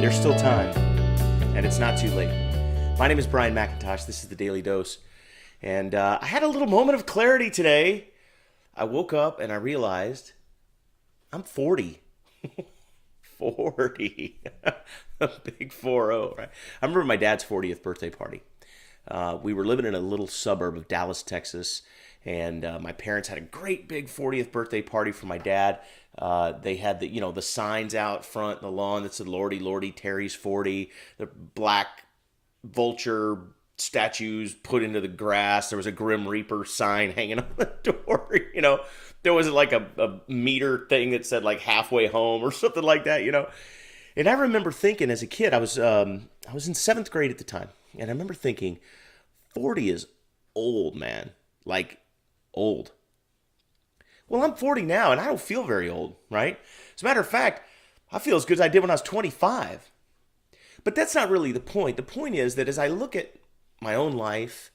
There's still time, and it's not too late. My name is Brian McIntosh. This is the Daily Dose. And I had a little moment of clarity today. I woke up and I realized I'm 40. 40. A big 4-0, right? I remember my dad's 40th birthday party. We were living in a little suburb of Dallas, Texas, and my parents had a great big 40th birthday party for my dad. They had the signs out front in the lawn that said "Lordy, Lordy, Terry's 40." The black vulture statues put into the grass. There was a Grim Reaper sign hanging on the door. There was like a meter thing that said like halfway home or something like that. And I remember thinking as a kid, I was in 7th grade at the time, and I remember thinking, 40 is old, man. Like, old. Well, I'm 40 now, and I don't feel very old, right? As a matter of fact, I feel as good as I did when I was 25. But that's not really the point. The point is that as I look at my own life,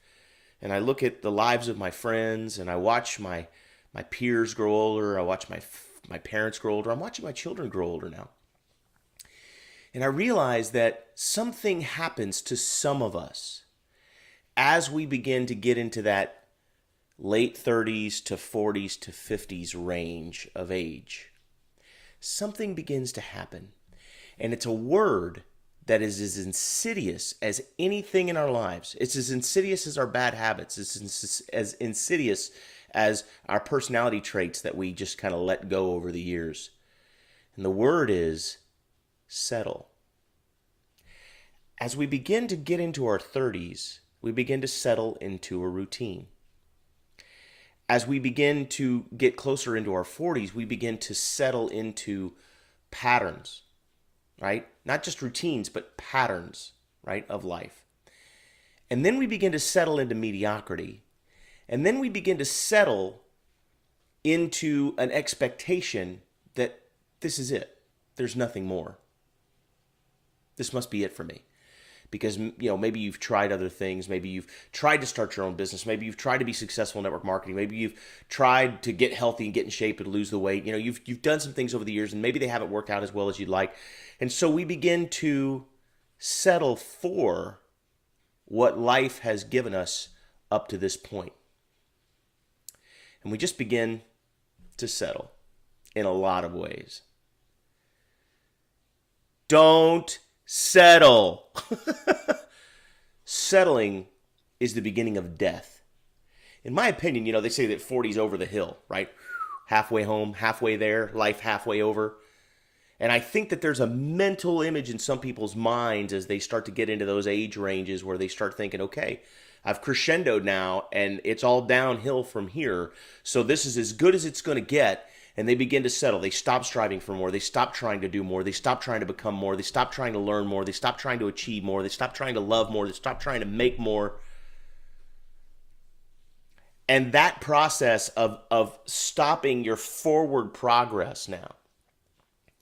and I look at the lives of my friends, and I watch my peers grow older, I watch my parents grow older, I'm watching my children grow older now. And I realize that something happens to some of us as we begin to get into that late 30s to 40s to 50s range of age. Something begins to happen. And it's a word that is as insidious as anything in our lives. It's as insidious as our bad habits. It's as insidious as our personality traits that we just kind of let go over the years. And the word is settle. As we begin to get into our 30s, we begin to settle into a routine. As we begin to get closer into our 40s, we begin to settle into patterns, right? Not just routines, but patterns, right, of life. And then we begin to settle into mediocrity. And then we begin to settle into an expectation that this is it. There's nothing more. This must be it for me. Because, maybe you've tried other things. Maybe you've tried to start your own business. Maybe you've tried to be successful in network marketing. Maybe you've tried to get healthy and get in shape and lose the weight. You've done some things over the years, and maybe they haven't worked out as well as you'd like. And so we begin to settle for what life has given us up to this point. And we just begin to settle in a lot of ways. Don't settle. Settling is the beginning of death. In my opinion, they say that 40 is over the hill, right? Halfway home, halfway there, life halfway over. And I think that there's a mental image in some people's minds as they start to get into those age ranges where they start thinking, okay, I've crescendoed now and it's all downhill from here. So this is as good as it's going to get. And they begin to settle. They stop striving for more. They stop trying to do more. They stop trying to become more. They stop trying to learn more. They stop trying to achieve more. They stop trying to love more. They stop trying to make more. And that process of stopping your forward progress now,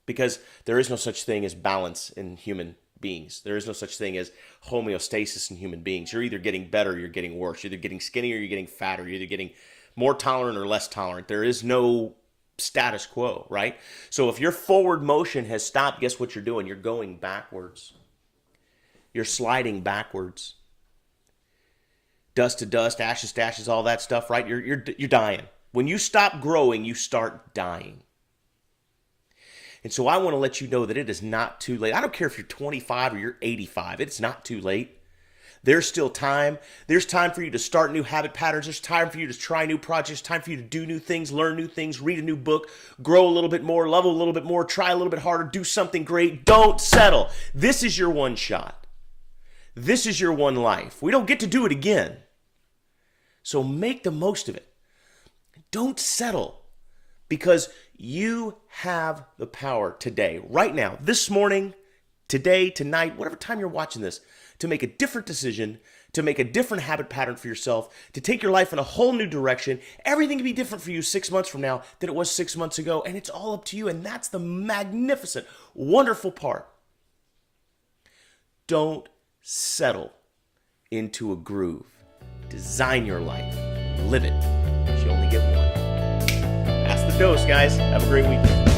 because there is no such thing as balance in human beings. There is no such thing as homeostasis in human beings. You're either getting better or you're getting worse. You're either getting skinnier or you're getting fatter. You're either getting more tolerant or less tolerant. There is no status quo, right? So if your forward motion has stopped, guess what you're doing? You're going backwards. You're sliding backwards. Dust to dust, ashes to ashes, all that stuff, right? You're dying. When you stop growing, you start dying. And so I want to let you know that it is not too late. I don't care if you're 25 or you're 85. It's not too late. There's still time. There's time for you to start new habit patterns. There's time for you to try new projects. Time for you to do new things, learn new things, read a new book, grow a little bit more, love a little bit more, try a little bit harder, do something great. Don't settle. This is your one shot. This is your one life. We don't get to do it again. So make the most of it. Don't settle, because you have the power today, right now, this morning, today, tonight, whatever time you're watching this, to make a different decision, to make a different habit pattern for yourself, to take your life in a whole new direction. Everything can be different for you 6 months from now than it was 6 months ago, and it's all up to you, and that's the magnificent, wonderful part. Don't settle into a groove. Design your life. Live it. You only get one. That's the dose, guys. Have a great weekend.